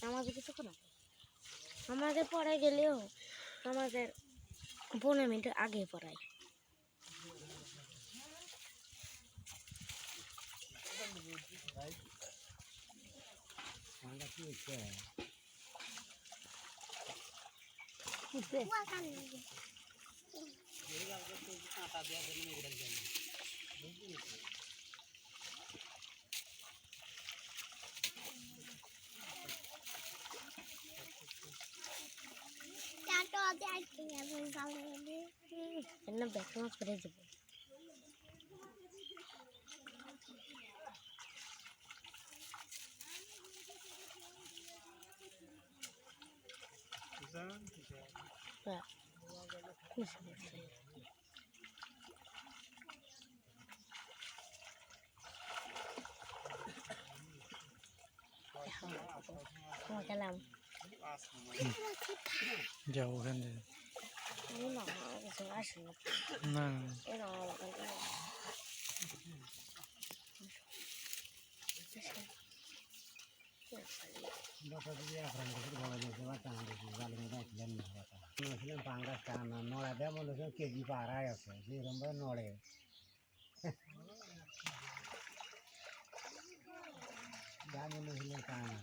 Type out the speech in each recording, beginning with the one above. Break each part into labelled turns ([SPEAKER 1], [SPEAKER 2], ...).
[SPEAKER 1] আমাদের কিছুক্ষণ আমাদের পড়ায় গেলেও আমাদের 15 মিনিট আগে পড়ায়। ব্যাক মাছ করে দেবো। গেলাম
[SPEAKER 2] যাও ওখানে
[SPEAKER 1] আসি
[SPEAKER 2] না
[SPEAKER 3] নড়া দেয় মনে হচ্ছে কেজি পাড়ায় আছে সেরকম ভাবে নড়ে যা মনে হছিল টানা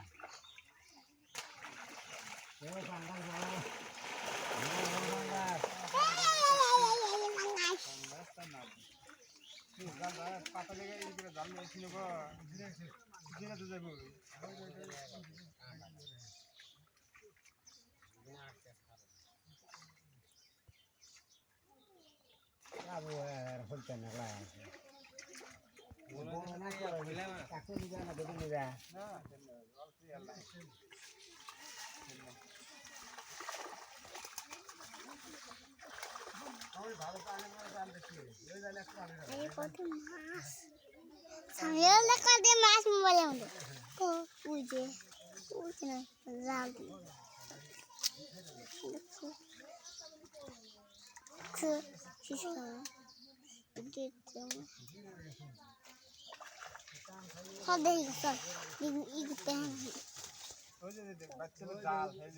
[SPEAKER 3] পাতা লেগে জাল ছিল যাবো আবু হলতে না আছে
[SPEAKER 4] মাছ মোবাইলে আমাদের উঠে উঠে না জাল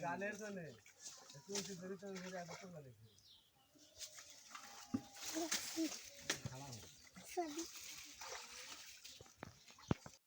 [SPEAKER 3] জালের জন্য
[SPEAKER 4] Sorry.